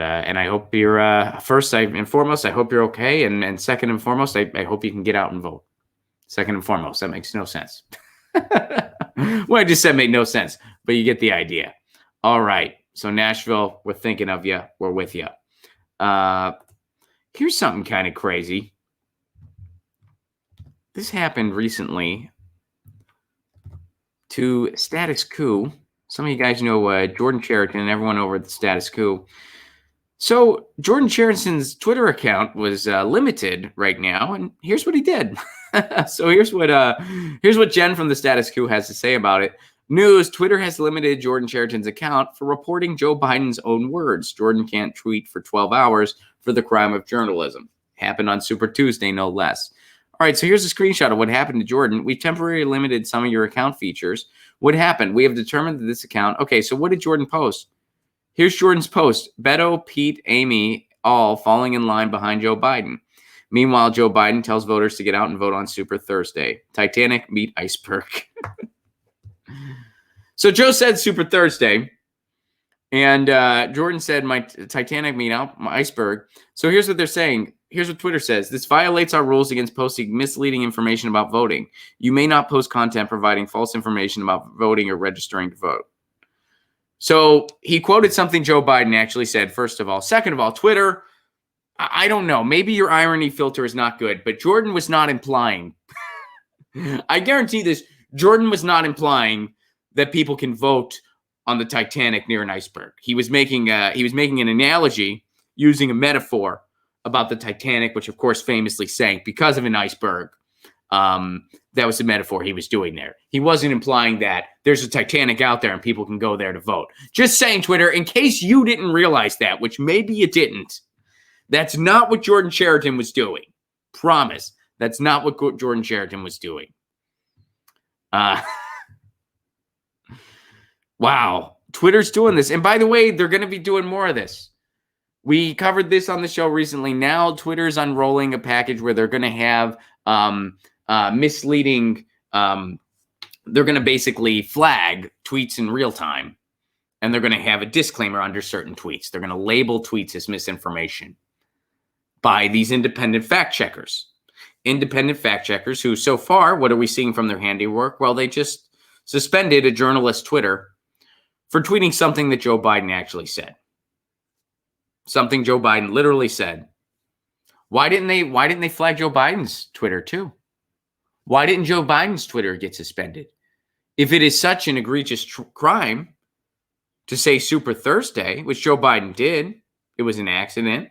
and I hope you're first and foremost, I hope you're okay, and second and foremost, I hope you can get out and vote. Second and foremost, that makes no sense. What I just said made no sense, but you get the idea. All right, so Nashville, we're thinking of you. We're with you. Here's something kind of crazy. This happened recently to Status Coup. Some of you guys know Jordan Chariton and everyone over at the Status Coup. So Jordan Chariton's Twitter account was limited right now, and here's what he did. So here's what Jen from the Status Coup has to say about it. News: Twitter has limited Jordan Chariton's account for reporting Joe Biden's own words. Jordan can't tweet for 12 hours for the crime of journalism. Happened on Super Tuesday, no less. All right, so here's a screenshot of what happened to Jordan. We temporarily limited some of your account features. What happened? We have determined that this account... Okay, so what did Jordan post? Here's Jordan's post. Beto, Pete, Amy, all falling in line behind Joe Biden. Meanwhile, Joe Biden tells voters to get out and vote on Super Thursday. Titanic meet iceberg. So Joe said Super Thursday, and Jordan said my Titanic meet out my iceberg. So here's what they're saying. Here's what Twitter says. This violates our rules against posting misleading information about voting. You may not post content providing false information about voting or registering to vote. So he quoted something Joe Biden actually said, first of all. Second of all, Twitter, I don't know. Maybe your irony filter is not good, but Jordan was not implying. I guarantee this. Jordan was not implying that people can vote on the Titanic near an iceberg. He was making an analogy using a metaphor about the Titanic, which of course famously sank because of an iceberg That was the metaphor he was doing there. He wasn't implying that there's a Titanic out there and people can go there to vote. Just saying, Twitter, in case you didn't realize that, which maybe you didn't, that's not what Jordan Sheridan was doing. Promise. That's not what Jordan Sheridan was doing. Wow. Twitter's doing this. And by the way, they're going to be doing more of this. We covered this on the show recently. Now Twitter's unrolling a package where they're going to have misleading. They're going to basically flag tweets in real time. And they're going to have a disclaimer under certain tweets. They're going to label tweets as misinformation by these independent fact checkers. Independent fact checkers who, so far, what are we seeing from their handiwork? Well, they just suspended a journalist Twitter for tweeting something that Joe Biden actually said. Something Joe Biden literally said. Why didn't they flag Joe Biden's Twitter too? Why didn't Joe Biden's Twitter get suspended? If it is such an egregious crime to say Super Thursday, which Joe Biden did, it was an accident.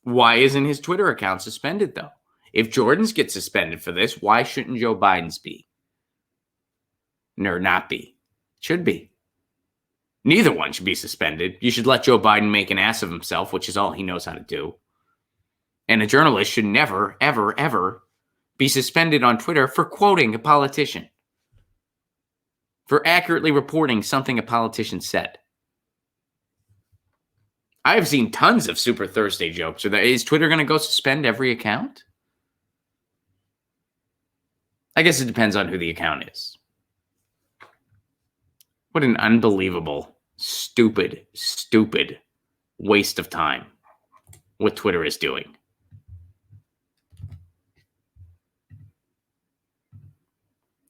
Why isn't his Twitter account suspended though? If Jordan's get suspended for this, why shouldn't Joe Biden's be? Or not be? Should be. Neither one should be suspended. You should let Joe Biden make an ass of himself, which is all he knows how to do. And a journalist should never, ever, ever be suspended on Twitter for quoting a politician, for accurately reporting something a politician said. I have seen tons of Super Thursday jokes. Is Twitter going to go suspend every account? I guess it depends on who the account is. What an unbelievable, stupid waste of time what Twitter is doing.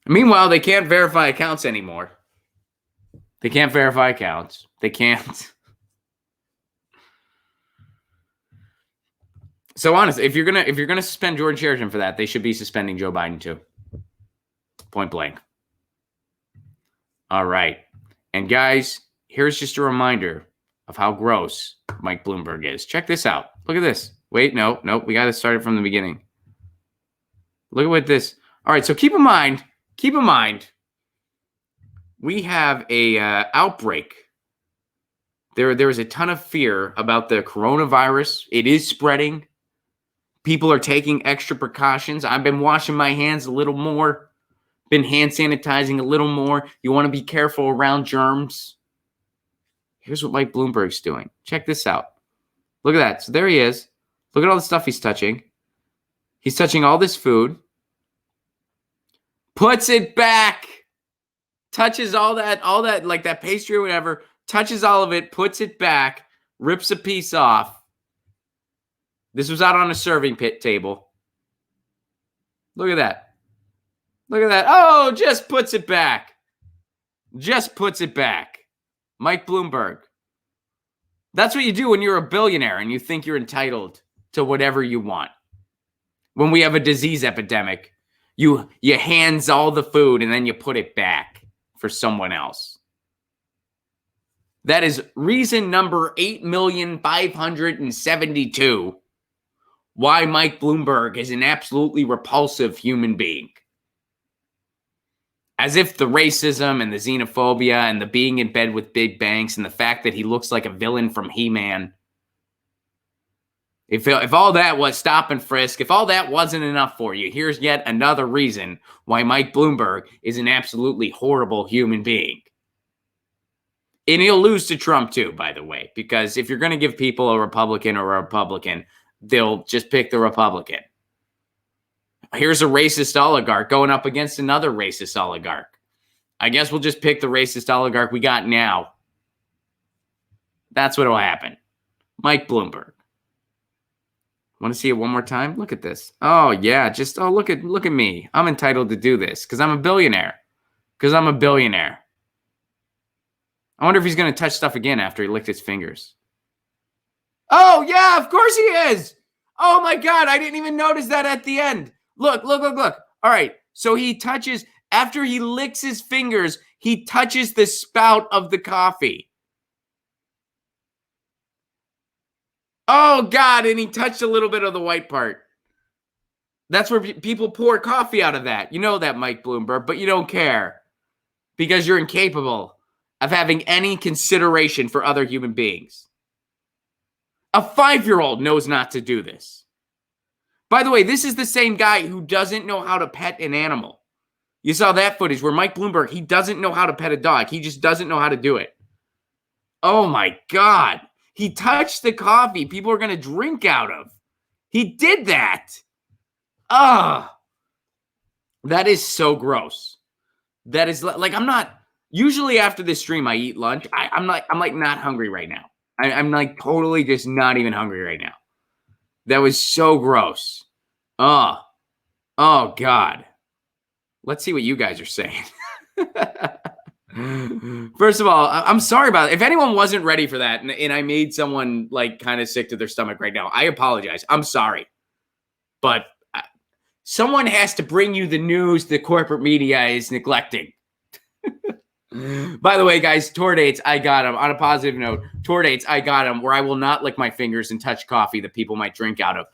Meanwhile, they can't verify accounts anymore. They can't verify accounts. They can't. So honestly, if you're gonna suspend Jordan Sheridan for that, they should be suspending Joe Biden too. Point blank. All right. And guys, here's just a reminder of how gross Mike Bloomberg is. Check this out. Look at this. Wait, no, we got to start it from the beginning. Look at what this. All right, so keep in mind, we have a outbreak. There is a ton of fear about the coronavirus. It is spreading. People are taking extra precautions. I've been washing my hands a little more. Been hand sanitizing a little more. You want to be careful around germs. Here's what Mike Bloomberg's doing. Check this out. Look at that. So there he is. Look at all the stuff he's touching. He's touching all this food. Puts it back. Touches all that, like that pastry or whatever. Touches all of it. Puts it back. Rips a piece off. This was out on a serving pit table. Look at that. Look at that. Oh, just puts it back. Just puts it back. Mike Bloomberg. That's what you do when you're a billionaire and you think you're entitled to whatever you want. When we have a disease epidemic, you hands all the food and then you put it back for someone else. That is reason number 8,572 why Mike Bloomberg is an absolutely repulsive human being. As if the racism and the xenophobia and the being in bed with big banks and the fact that he looks like a villain from He-Man, if all that was stop and frisk, if all that wasn't enough for you, here's yet another reason why Mike Bloomberg is an absolutely horrible human being. And he'll lose to Trump too, by the way, because if you're going to give people a Republican or a Republican, they'll just pick the Republican. Here's a racist oligarch going up against another racist oligarch. I guess we'll just pick the racist oligarch we got now. That's what will happen. Mike Bloomberg. Want to see it one more time? Look at this. Oh, yeah. Look at me. I'm entitled to do this because I'm a billionaire. I wonder if he's going to touch stuff again after he licked his fingers. Oh, yeah, of course he is. Oh, my God. I didn't even notice that at the end. Look. All right. So he touches, after he licks his fingers, he touches the spout of the coffee. Oh, God. And he touched a little bit of the white part. That's where people pour coffee out of that. You know that, Mike Bloomberg, but you don't care because you're incapable of having any consideration for other human beings. A 5-year-old knows not to do this. By the way, this is the same guy who doesn't know how to pet an animal. You saw that footage where Mike Bloomberg, he doesn't know how to pet a dog. He just doesn't know how to do it. Oh my God. He touched the coffee people are going to drink out of. He did that. That is so gross. That is like, I'm not, usually after this stream, I eat lunch. I'm like not hungry right now. I'm like totally just not even hungry right now. That was so gross. Oh God. Let's see what you guys are saying. First of all, I'm sorry about it. If anyone wasn't ready for that and I made someone like kind of sick to their stomach right now, I apologize. I'm sorry. But someone has to bring you the news the corporate media is neglecting. By the way, guys, tour dates, I got them. On a positive note, tour dates, I got them where I will not lick my fingers and touch coffee that people might drink out of.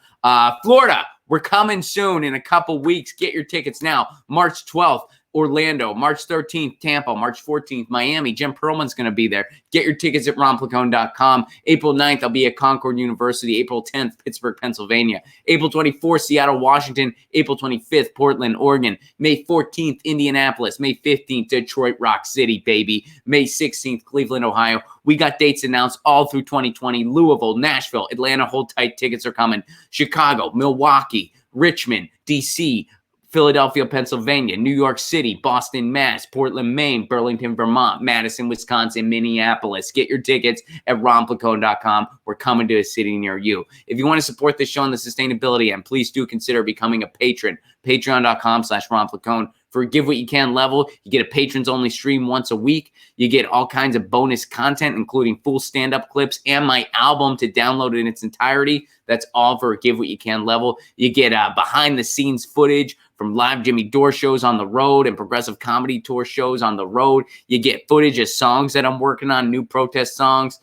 Florida, we're coming soon in a couple weeks. Get your tickets now. March 12th, Orlando. March 13th, Tampa. March 14th, Miami. Jim Perlman's going to be there. Get your tickets at ronplacone.com. April 9th, I'll be at Concord University. April 10th, Pittsburgh, Pennsylvania. April 24th, Seattle, Washington. April 25th, Portland, Oregon. May 14th, Indianapolis. May 15th, Detroit Rock City, baby. May 16th, Cleveland, Ohio. We got dates announced all through 2020. Louisville, Nashville, Atlanta, hold tight. Tickets are coming. Chicago, Milwaukee, Richmond, D.C., Philadelphia, Pennsylvania, New York City, Boston, Mass, Portland, Maine, Burlington, Vermont, Madison, Wisconsin, Minneapolis. Get your tickets at ronplacone.com. We're coming to a city near you. If you want to support this show on the sustainability end, please do consider becoming a patron. Patreon.com/ronplacone. For a give what you can level, you get a patrons only stream once a week. You get all kinds of bonus content, including full stand-up clips and my album to download in its entirety. That's all for a give what you can level. You get behind the scenes footage from live Jimmy Dore shows on the road and progressive comedy tour shows on the road. You get footage of songs that I'm working on, new protest songs.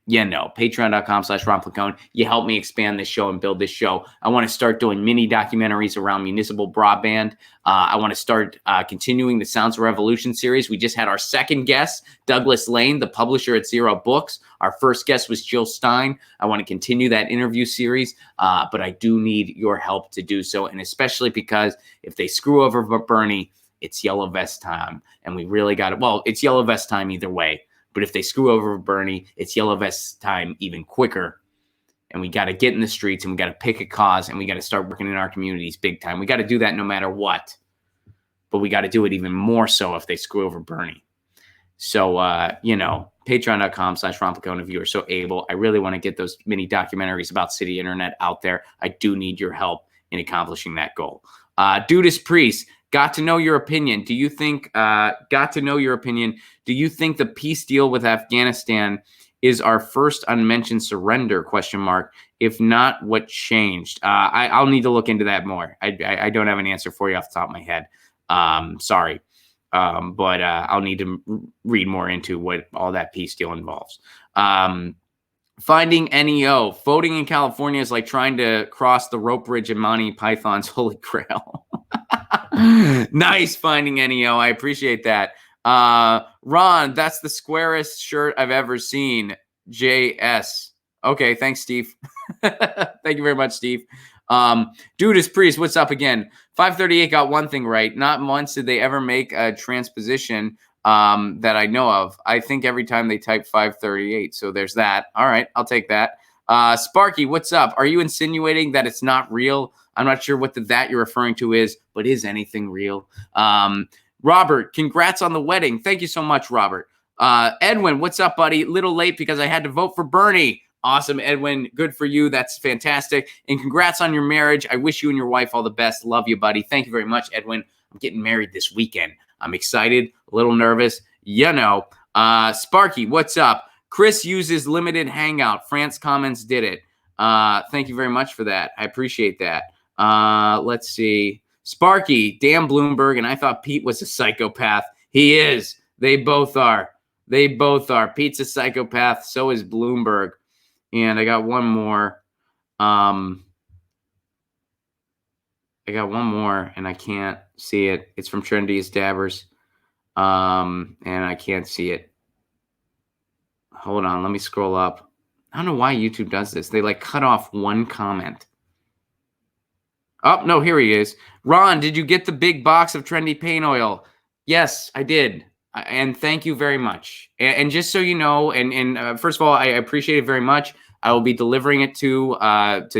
Patreon.com/Ron Placone. You help me expand this show and build this show. I want to start doing mini documentaries around municipal broadband. I want to start continuing the Sounds of Revolution series. We just had our second guest, Douglas Lane, the publisher at Zero Books. Our first guest was Jill Stein. I want to continue that interview series, but I do need your help to do so, and especially because if they screw over Bernie, it's yellow vest time, and we really got it. Well, it's yellow vest time either way. But if they screw over Bernie, it's yellow vest time even quicker. And we got to get in the streets and we got to pick a cause and we got to start working in our communities big time. We got to do that no matter what. But we got to do it even more so if they screw over Bernie. So, patreon.com/Ron Placone if you are so able. I really want to get those mini documentaries about city internet out there. I do need your help in accomplishing that goal. Dudas Priest. Got to know your opinion. Do you think the peace deal with Afghanistan is our first unmentioned surrender? ? If not, what changed? I'll need to look into that more. I don't have an answer for you off the top of my head. Sorry. But I'll need to read more into what all that peace deal involves. Finding NEO. Voting in California is like trying to cross the rope bridge in Monty Python's Holy Grail. Nice finding NEO. I appreciate that. Ron, that's the squarest shirt I've ever seen. JS. Okay, thanks, Steve. Thank you very much, Steve. Dudas Priest, what's up again? 538 got one thing right. Not once did they ever make a transposition that I know of. I think every time they type 538. So there's that. All right, I'll take that. Sparky, what's up? Are you insinuating that it's not real? I'm not sure what that you're referring to is, but is anything real? Robert, congrats on the wedding. Thank you so much, Robert. Edwin, what's up, buddy? Little late because I had to vote for Bernie. Awesome, Edwin. Good for you. That's fantastic. And congrats on your marriage. I wish you and your wife all the best. Love you, buddy. Thank you very much, Edwin. I'm getting married this weekend. I'm excited, a little nervous. Sparky, what's up? Chris uses limited hangout. France Comments did it. Thank you very much for that. I appreciate that. Let's see. Sparky, damn Bloomberg, and I thought Pete was a psychopath. He is. They both are. Pete's a psychopath. So is Bloomberg. And I got one more. I got one more and I can't see it. It's from Trendiest Dabbers. And I can't see it. Hold on, let me scroll up. I don't know why YouTube does this. They like cut off one comment. Oh, no, here he is. Ron, did you get the big box of trendy paint oil? Yes, I did. And thank you very much. And just so you know, and first of all, I appreciate it very much. I will be delivering it to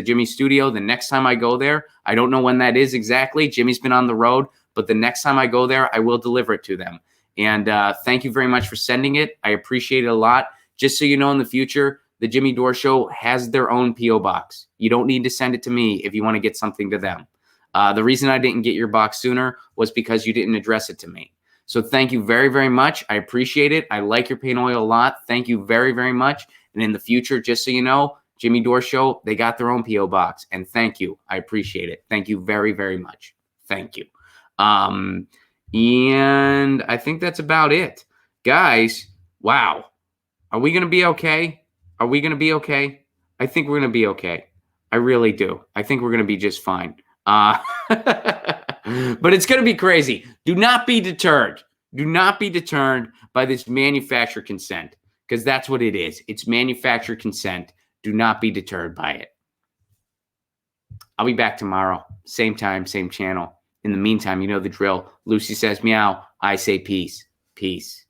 Jimmy's studio the next time I go there. I don't know when that is exactly. Jimmy's been on the road, but the next time I go there, I will deliver it to them. And thank you very much for sending it. I appreciate it a lot. Just so you know, in the future, the Jimmy Dore Show has their own P.O. box. You don't need to send it to me if you want to get something to them. The reason I didn't get your box sooner was because you didn't address it to me. So thank you very, very much. I appreciate it. I like your paint oil a lot. Thank you very, very much. And in the future, just so you know, Jimmy Dore Show, they got their own P.O. box. And thank you. I appreciate it. Thank you very, very much. Thank you. And I think that's about it. Guys, wow. Are we going to be okay? Are we going to be okay? I think we're going to be okay. I really do. I think we're going to be just fine. But it's going to be crazy. Do not be deterred. Do not be deterred by this manufacturer consent, because that's what it is. It's manufacturer consent. Do not be deterred by it. I'll be back tomorrow. Same time, same channel. In the meantime, you know the drill. Lucy says meow. I say peace. Peace.